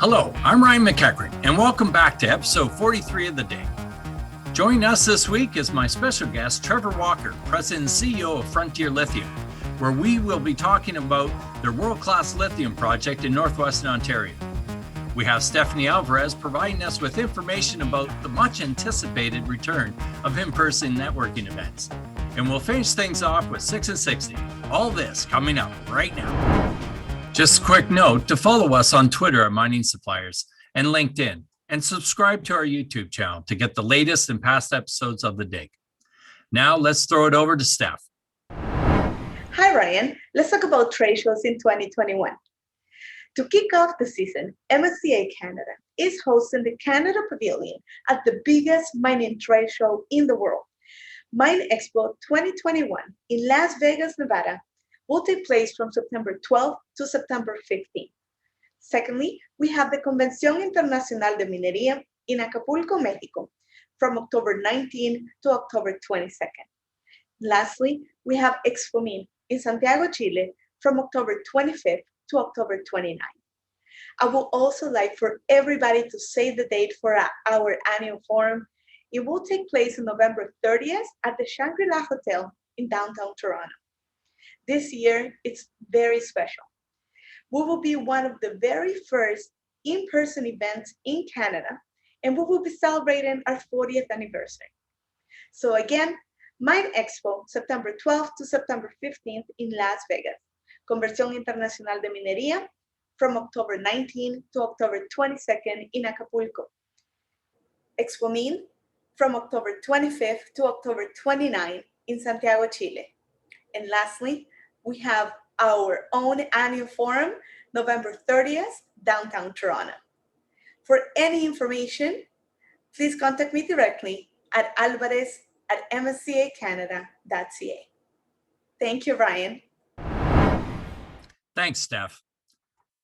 Hello, I'm Ryan McEachran, and welcome back to episode 43 of The Dig. Joining us this week is my special guest, Trevor Walker, President and CEO of Frontier Lithium, where we will be talking about their world-class lithium project in northwestern Ontario. We have Stephanie Alvarez providing us with information about the much-anticipated return of in-person networking events. And we'll finish things off with 6 and 60. All this coming up right now. Just a quick note to follow us on Twitter at Mining Suppliers and LinkedIn, and subscribe to our YouTube channel to get the latest and past episodes of The Dig. Now let's throw it over to Steph. Hi, Ryan. Let's talk about trade shows in 2021. To kick off the season, MSTA Canada is hosting the Canada Pavilion at the biggest mining trade show in the world. Mine Expo 2021 in Las Vegas, Nevada will take place from September 12th to September 15th. Secondly, we have the Convención Internacional de Minería in Acapulco, Mexico, from October 19th to October 22nd. Lastly, we have Expo in Santiago, Chile, from October 25th to October 29th. I would also like for everybody to save the date for our annual forum. It will take place on November 30th at the Shangri-La Hotel in downtown Toronto. This year, it's very special. We will be one of the very first in-person events in Canada, and we will be celebrating our 40th anniversary. So again, Mine Expo, September 12th to September 15th in Las Vegas. Convención Internacional de Minería from October 19th to October 22nd in Acapulco. Expo Min from October 25th to October 29th in Santiago, Chile. And lastly, we have our own annual forum, November 30th, downtown Toronto. For any information, please contact me directly at Alvarez at mstacanada.ca. Thank you, Ryan. Thanks, Steph.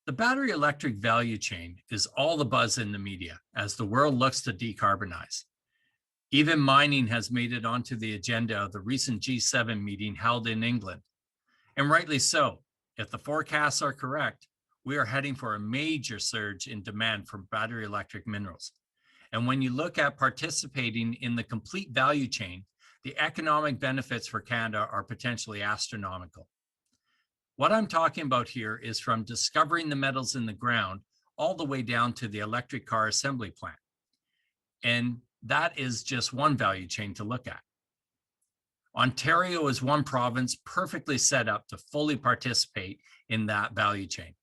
The battery electric value chain is all the buzz in the media as the world looks to decarbonize. Even mining has made it onto the agenda of the recent G7 meeting held in England. And rightly so. If the forecasts are correct, we are heading for a major surge in demand for battery electric minerals. And when you look at participating in the complete value chain, the economic benefits for Canada are potentially astronomical. What I'm talking about here is from discovering the metals in the ground all the way down to the electric car assembly plant. And that is just one value chain to look at. Ontario is one province perfectly set up to fully participate in that value chain.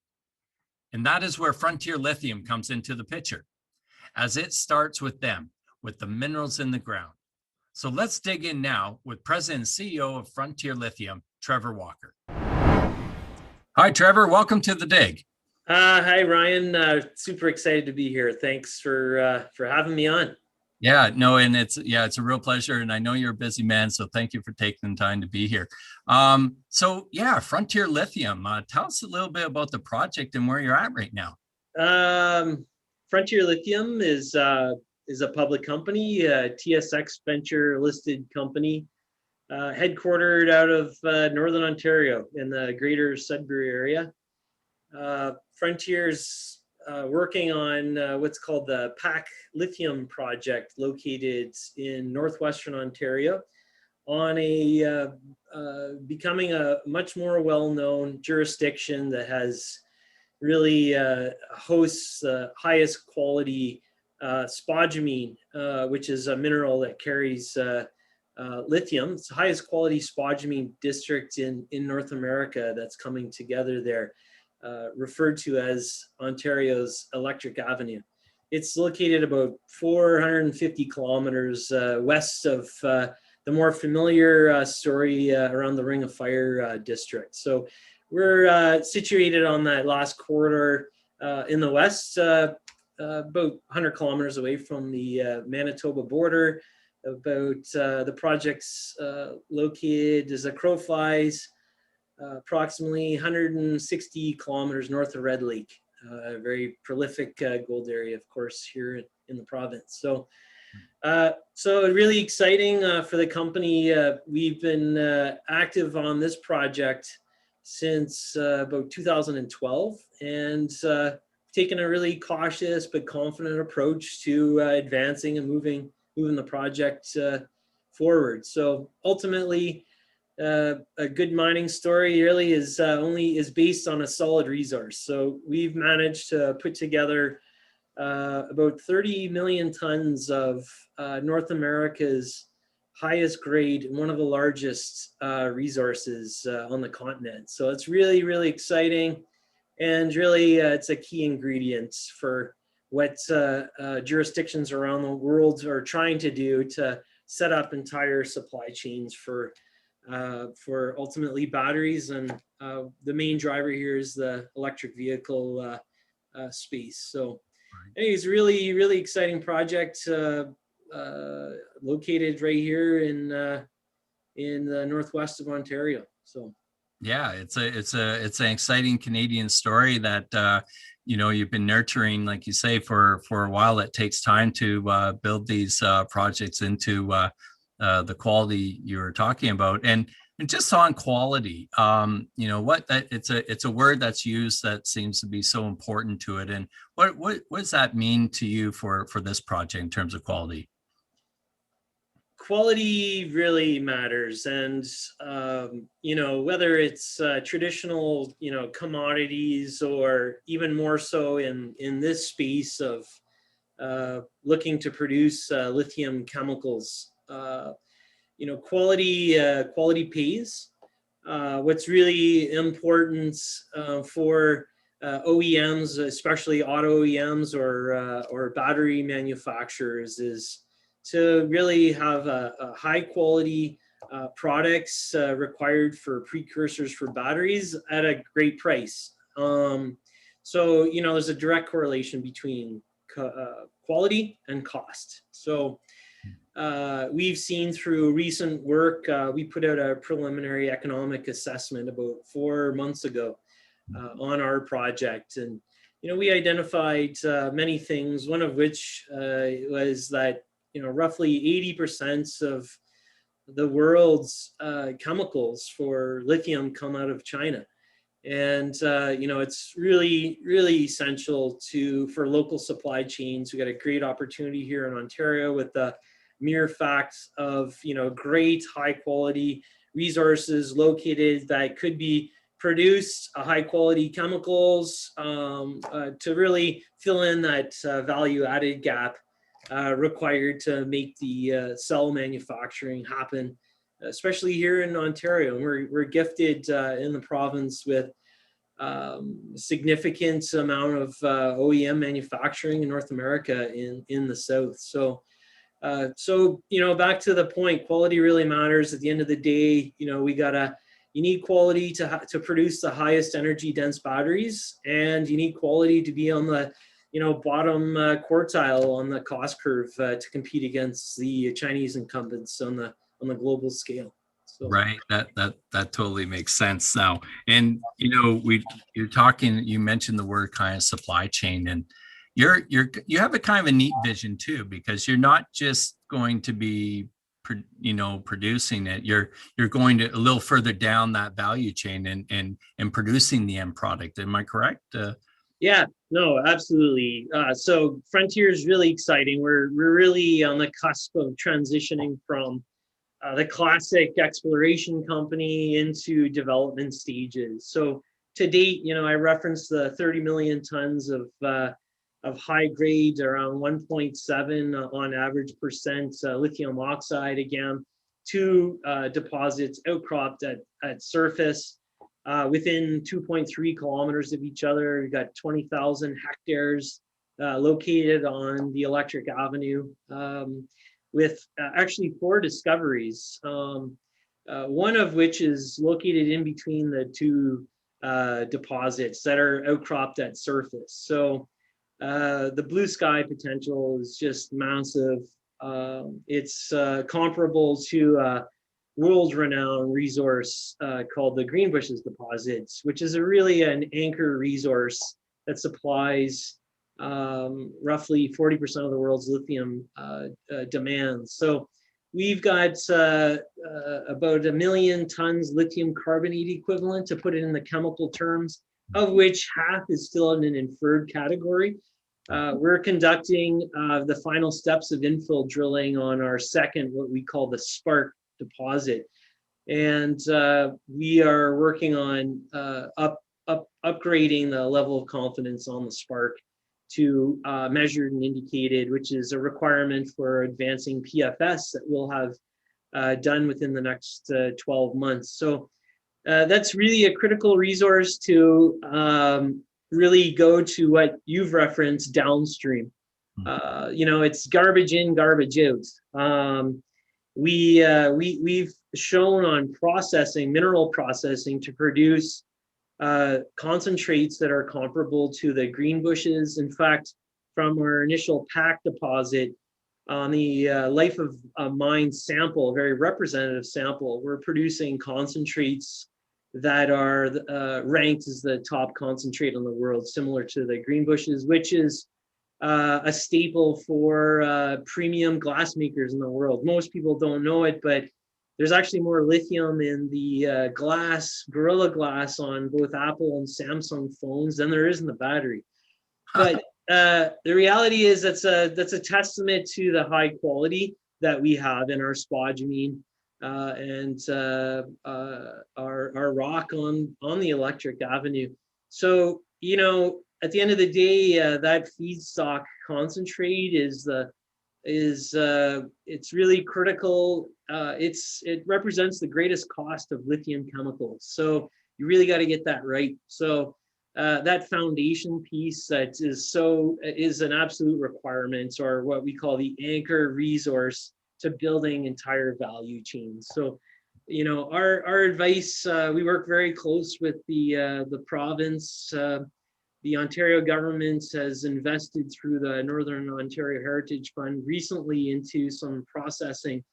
And that is where Frontier Lithium comes into the picture, as it starts with them, with the minerals in the ground. So let's dig in now with President and CEO of Frontier Lithium, Trevor Walker. Hi, Trevor. Welcome to The Dig. Hi, Ryan. Super excited to be here. Thanks for having me on. Yeah, no, and it's a real pleasure. And I know you're a busy man, so thank you for taking the time to be here. Frontier Lithium, tell us a little bit about the project and where you're at right now. Frontier Lithium is a public company, a TSX venture listed company, headquartered out of Northern Ontario in the greater Sudbury area. Frontier's working on what's called the PAC Lithium project located in northwestern Ontario on a becoming a much more well-known jurisdiction that has really hosts the highest quality spodumene, which is a mineral that carries lithium. It's the highest quality spodumene district in North America that's coming together there. Referred to as Ontario's Electric Avenue. It's located about 450 kilometers west of the more familiar story around the Ring of Fire district. So we're situated on that last corridor in the west, about 100 kilometers away from the Manitoba border. About the project's located as the crow flies, approximately 160 kilometers north of Red Lake, a very prolific gold area, of course, here in the province. So really exciting for the company. We've been active on this project since about 2012, and taken a really cautious but confident approach to advancing and moving the project forward. So ultimately, a good mining story really is based on a solid resource. So we've managed to put together about 30 million tons of North America's highest grade and one of the largest resources on the continent. So it's really, really exciting. And really, it's a key ingredient for what jurisdictions around the world are trying to do to set up entire supply chains for ultimately batteries. And the main driver here is the electric vehicle space. So it's really, really exciting project located right here in the northwest of Ontario. So. Yeah, it's an exciting Canadian story that you've been nurturing, like you say, for a while. It takes time to build these projects into the quality you were talking about, and just on quality. It's a word that's used that seems to be so important to it. And what does that mean to you for this project in terms of quality? Quality really matters, and whether it's traditional commodities, or even more so in this space of looking to produce lithium chemicals. Quality pays. What's really important for OEMs, especially auto OEMs or battery manufacturers, is to really have a high quality products required for precursors for batteries at a great price. So there's a direct correlation between quality and cost. So we've seen through recent work, we put out a preliminary economic assessment about 4 months ago on our project. And we identified many things, one of which was that roughly 80% of the world's chemicals for lithium come out of China. And it's really, really essential for local supply chains. We got a great opportunity here in Ontario with the mere fact of great high quality resources located that could be produced high quality chemicals to really fill in that value added gap required to make the cell manufacturing happen, especially here in Ontario. We're gifted in the province with significant amount of OEM manufacturing in North America in the south. So back to the point, quality really matters. At the end of the day, you need quality to produce the highest energy dense batteries, and you need quality to be on the bottom quartile on the cost curve to compete against the Chinese incumbents on the global scale. So. Right, that totally makes sense now. And you mentioned the word kind of supply chain, and you have a kind of a neat vision too, because you're not just going to be producing it. You're going to a little further down that value chain and producing the end product. Am I correct? Yeah, no, absolutely. So Frontier is really exciting. We're really on the cusp of transitioning from the classic exploration company into development stages. So to date, I referenced the 30 million tons of high grade, around 1.7 on average percent lithium oxide, again, 2 deposits outcropped at surface within 2.3 kilometers of each other. We've got 20,000 hectares located on the Electric Avenue, with actually 4 discoveries, one of which is located in between the 2 deposits that are outcropped at surface. So the blue sky potential is just massive. It's comparable to a world-renowned resource called the Greenbushes deposits, which is really an anchor resource that supplies roughly 40% of the world's lithium demand. So we've got about 1 million tons lithium carbonate equivalent, to put it in the chemical terms, of which half is still in an inferred category. We're conducting the final steps of infill drilling on our second, what we call the Spark deposit. And we are working on upgrading the level of confidence on the Spark to measured and indicated, which is a requirement for advancing PFS that we'll have done within the next 12 months. So that's really a critical resource to really go to what you've referenced downstream. It's garbage in, garbage out. We've shown on processing, mineral processing, to produce concentrates that are comparable to the Greenbushes. In fact, from our initial PAC deposit, on the life of a mine sample, a very representative sample, we're producing concentrates that are ranked as the top concentrate in the world, similar to the Greenbushes, which is a staple for premium glass makers in the world. Most people don't know it, but there's actually more lithium in the Gorilla Glass on both Apple and Samsung phones than there is in the battery. But the reality is that's a testament to the high quality that we have in our spodumene and our rock on the electric avenue. So, at the end of the day, that feedstock concentrate it's really critical. It represents the greatest cost of lithium chemicals. So you really got to get that right. So that foundation piece that is an absolute requirement, or what we call the anchor resource to building entire value chains. So, our advice, we work very close with the province. The Ontario government has invested through the Northern Ontario Heritage Fund recently into some processing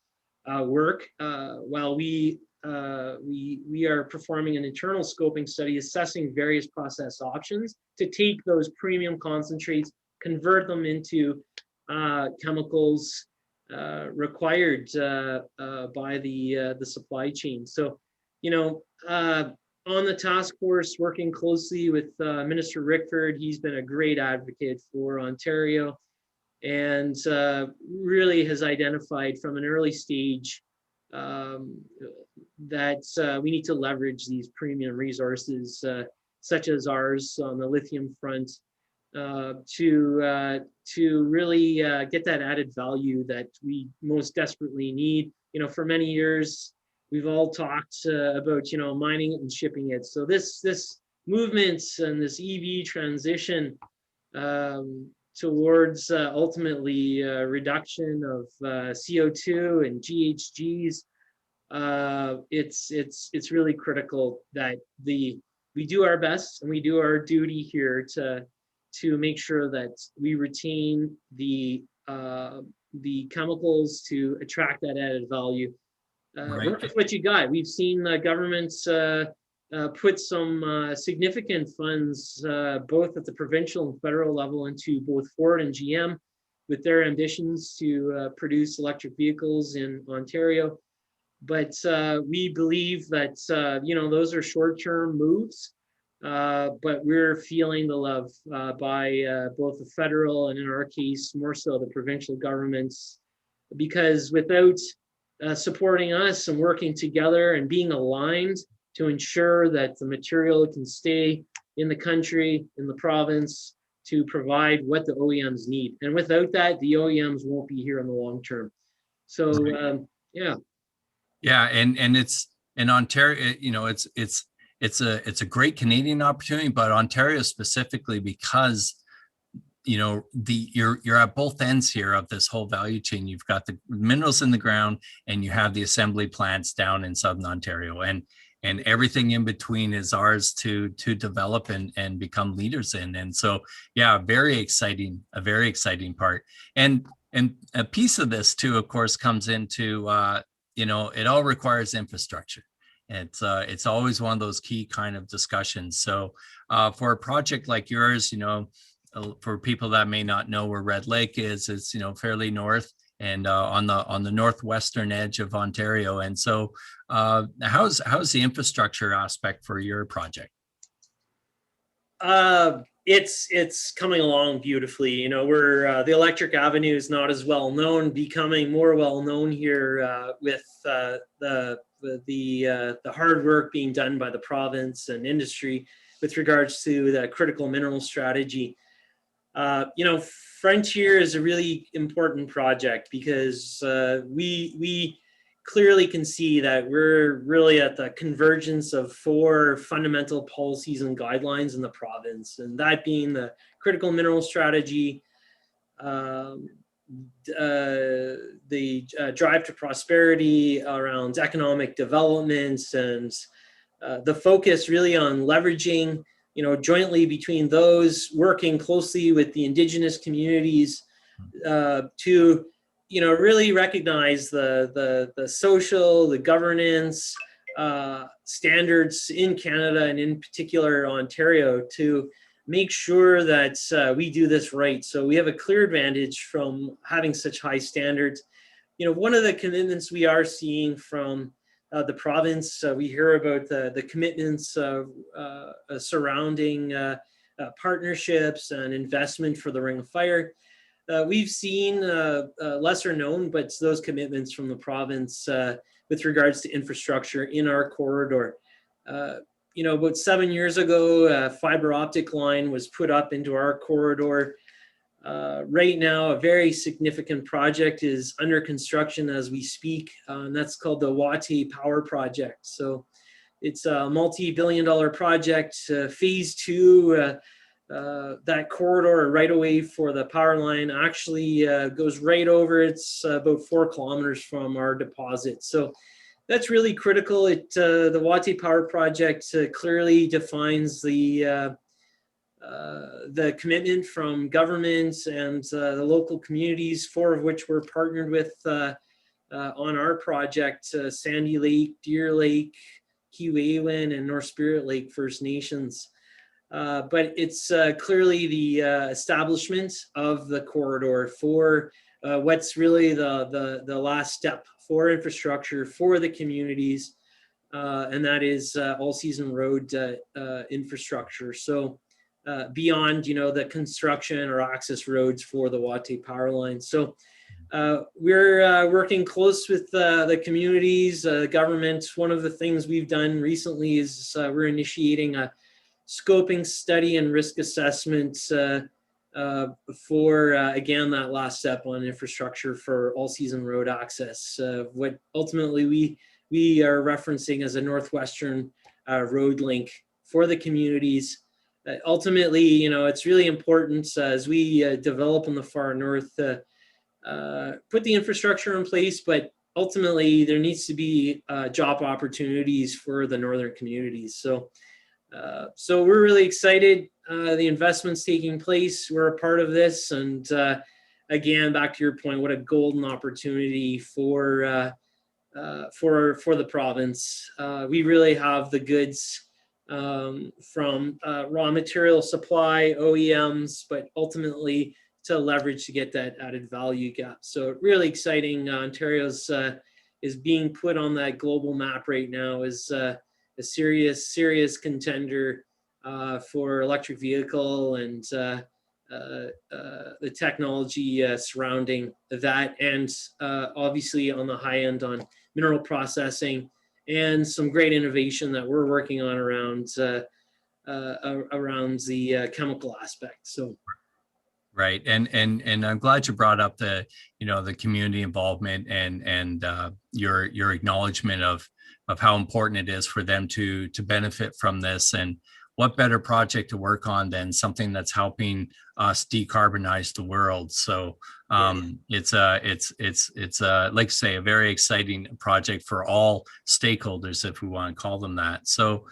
work, while we are performing an internal scoping study assessing various process options to take those premium concentrates, convert them into chemicals required by the supply chain. So, on the task force, working closely with Minister Rickford, he's been a great advocate for Ontario, and really has identified from an early stage that we need to leverage these premium resources such as ours on the lithium front to really get that added value that we most desperately need. For many years, we've all talked about, mining it and shipping it. So this movement and this EV transition towards ultimately reduction of CO2 and GHGs, it's really critical that we do our best and we do our duty here to make sure that we retain the chemicals to attract that added value. Work with what you got. We've seen governments put some significant funds, both at the provincial and federal level, into both Ford and GM with their ambitions to produce electric vehicles in Ontario. But we believe that, those are short-term moves, but we're feeling the love by both the federal and, in our case, more so the provincial governments, because without supporting us and working together and being aligned to ensure that the material can stay in the country, in the province, to provide what the OEMs need. And without that, the OEMs won't be here in the long term. So, yeah. Yeah, and it's in Ontario, it's a great Canadian opportunity, but Ontario specifically because you're at both ends here of this whole value chain. You've got the minerals in the ground and you have the assembly plants down in Southern Ontario, and everything in between is ours to develop and become leaders in. And so, yeah, a very exciting part. And a piece of this too, of course, comes into it all requires infrastructure. It's always one of those key kind of discussions. So for a project like yours, for people that may not know where Red Lake is, it's fairly north and on the northwestern edge of Ontario. And so how's the infrastructure aspect for your project? It's coming along beautifully. You know, we're the Electric Avenue is not as well known, becoming more well known here with the hard work being done by the province and industry with regards to the critical mineral strategy. You know, Frontier is a really important project because we clearly can see that we're really at the convergence of 4 fundamental policies and guidelines in the province, and that being the critical mineral strategy, the drive to prosperity around economic development, and the focus really on leveraging, you know, jointly between those working closely with the Indigenous communities to, you know, really recognize the social, the governance standards in Canada and in particular Ontario to make sure that we do this right. So we have a clear advantage from having such high standards. You know, one of the commitments we are seeing from the province, we hear about the commitments surrounding partnerships and investment for the Ring of Fire. We've seen lesser known, but those commitments from the province with regards to infrastructure in our corridor. You know, about 7 years ago, a fiber optic line was put up into our corridor. Right now, a very significant project is under construction as we speak, and that's called the Wate Power Project. So it's a multi-billion-dollar project. Phase 2, that corridor right away for the power line actually goes right over. It's about 4 kilometers from our deposit. So that's really critical. The Wate Power Project clearly defines the commitment from governments and the local communities, 4 of which we're partnered with on our project, Sandy Lake, Deer Lake, Keewaywin, and North Spirit Lake First Nations. But it's clearly the establishment of the corridor for what's really the last step for infrastructure for the communities, and that is all-season road infrastructure. So beyond, you know, the construction or access roads for the Wate power line. So we're working close with the communities, government. One of the things we've done recently is we're initiating a scoping study and risk assessment for, again, that last step on infrastructure for all-season road access. What ultimately we are referencing as a northwestern road link for the communities. Ultimately, you know, it's really important as we develop in the far north, put the infrastructure in place, but ultimately there needs to be job opportunities for the northern communities. So we're really excited. The investment's taking place. We're a part of this, and again, back to your point, what a golden opportunity for the province. We really have the goods from raw material supply, OEMs, but ultimately to leverage to get that added value gap. So really exciting. Ontario's is being put on that global map right now as a serious contender for electric vehicle and the technology surrounding that, and obviously on the high end on mineral processing and some great innovation that we're working on around the chemical aspect. So. Right, and I'm glad you brought up the community involvement and your acknowledgement of how important it is for them to benefit from this. And what better project to work on than something that's helping us decarbonize the world? So it's like I say, a very exciting project for all stakeholders, if we want to call them that. So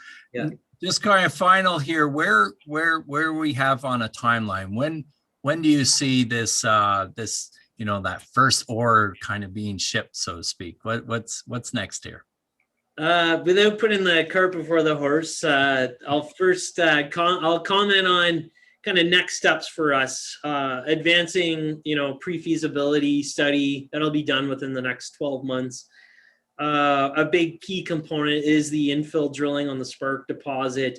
just kind of final here, where we have on a timeline, when do you see this that first ore kind of being shipped, so to speak? What's next here? Without putting the cart before the horse, I'll first I'll comment on kind of next steps for us, advancing pre-feasibility study that'll be done within the next 12 months. A big key component is the infill drilling on the Spark deposit.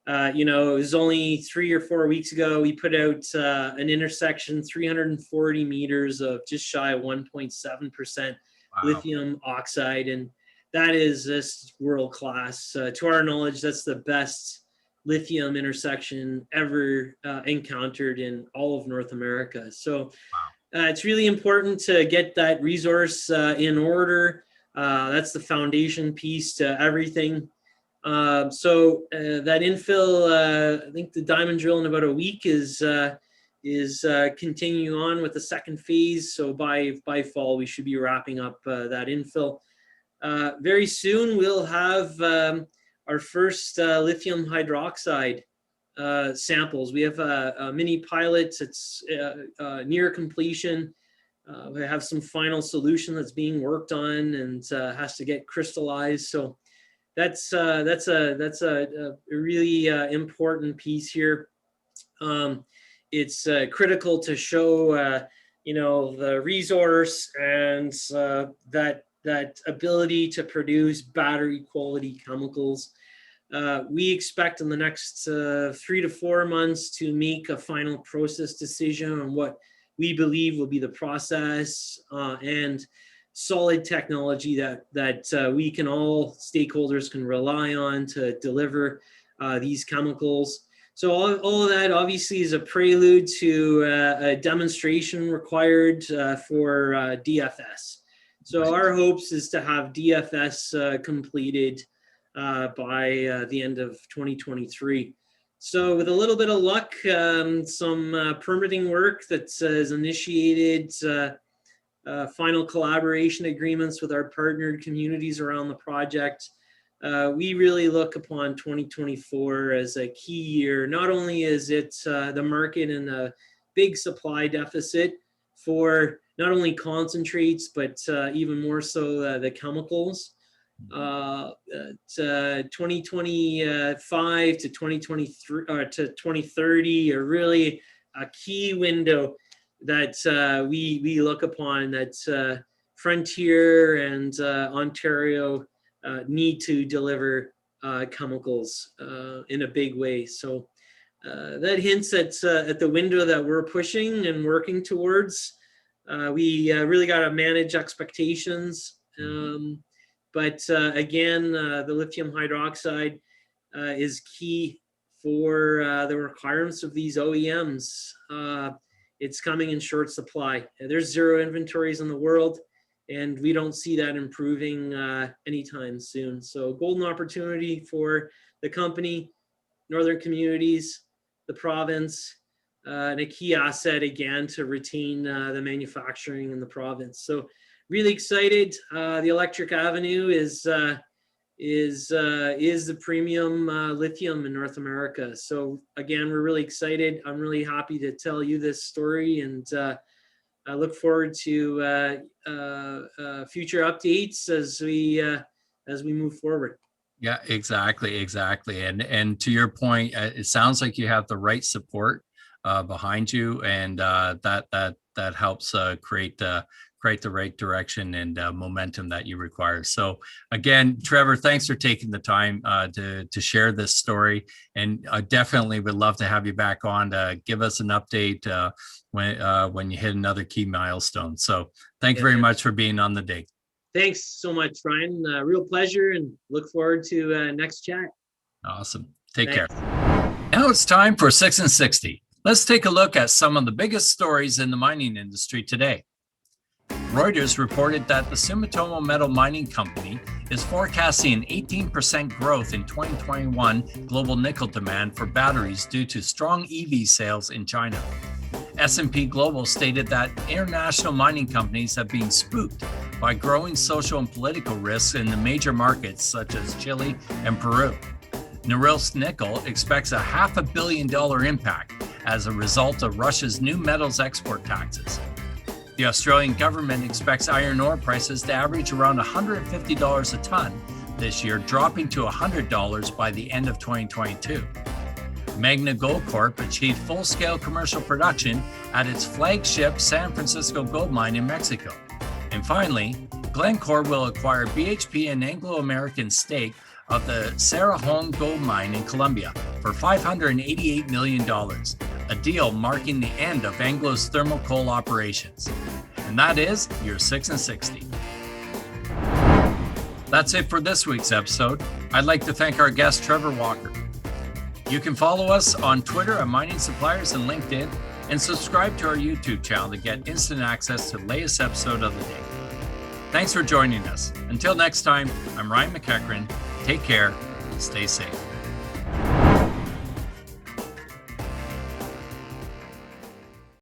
It was only 3 or 4 weeks ago, we put out an intersection, 340 meters of just shy of 1.7% lithium oxide. And that is just world class. To our knowledge, that's the best lithium intersection ever encountered in all of North America. So it's really important to get that resource in order. That's the foundation piece to everything. So that infill, I think the diamond drill in about a week is continuing on with the second phase. So by fall, we should be wrapping up that infill. Very soon, we'll have our first lithium hydroxide samples. We have a mini pilot. It's near completion. We have some final solution that's being worked on and has to get crystallized. So that's a really important piece here. It's critical to show the resource and that ability to produce battery quality chemicals. We expect in the next 3 to 4 months to make a final process decision on what we believe will be the process and solid technology that we can all stakeholders can rely on to deliver these chemicals. So all of that obviously is a prelude to a demonstration required for DFS. So our hopes is to have DFS completed by the end of 2023. So with a little bit of luck, some permitting work that is initiated, final collaboration agreements with our partnered communities around the project. We really look upon 2024 as a key year. Not only is it the market in a big supply deficit for not only concentrates, but even more so the chemicals. 2025 to 2023 to 2030 are really a key window that we look upon, that Frontier and Ontario need to deliver chemicals in a big way. So that hints at the window that we're pushing and working towards. We really got to manage expectations. But again, the lithium hydroxide is key for the requirements of these OEMs. It's coming in short supply. There's zero inventories in the world, and we don't see that improving anytime soon. So golden opportunity for the company, northern communities, the province, and a key asset again to retain the manufacturing in the province. So really excited. The Electric Avenue is the premium lithium in North America. So again, we're really excited. I'm really happy to tell you this story, and I look forward to future updates as we move forward. Yeah, exactly. And to your point, it sounds like you have the right support behind you, and that helps create the right direction and momentum that you require. So again, Trevor, thanks for taking the time to share this story, and I definitely would love to have you back on to give us an update when you hit another key milestone. So thank you very much for being on the day. Thanks so much, Ryan. Real pleasure, and look forward to next chat. Awesome. Take care. Now it's time for 6 and 60. Let's take a look at some of the biggest stories in the mining industry today. Reuters reported that the Sumitomo Metal Mining Company is forecasting an 18% growth in 2021 global nickel demand for batteries due to strong EV sales in China. S&P Global stated that international mining companies have been spooked by growing social and political risks in the major markets such as Chile and Peru. Norilsk Nickel expects a $500 million impact as a result of Russia's new metals export taxes. The Australian government expects iron ore prices to average around $150 a ton this year, dropping to $100 by the end of 2022. Magna Gold Corp achieved full-scale commercial production at its flagship San Francisco gold mine in Mexico. And finally, Glencore will acquire BHP and Anglo American stake of the Cerrejón gold mine in Colombia for for $588 million, a deal marking the end of Anglo's thermal coal operations. And that is your 6 and 60. That's it for this week's episode. I'd like to thank our guest, Trevor Walker. You can follow us on Twitter at Mining Suppliers and LinkedIn, and subscribe to our YouTube channel to get instant access to the latest episode of the day. Thanks for joining us. Until next time, I'm Ryan McEachran. Take care and stay safe.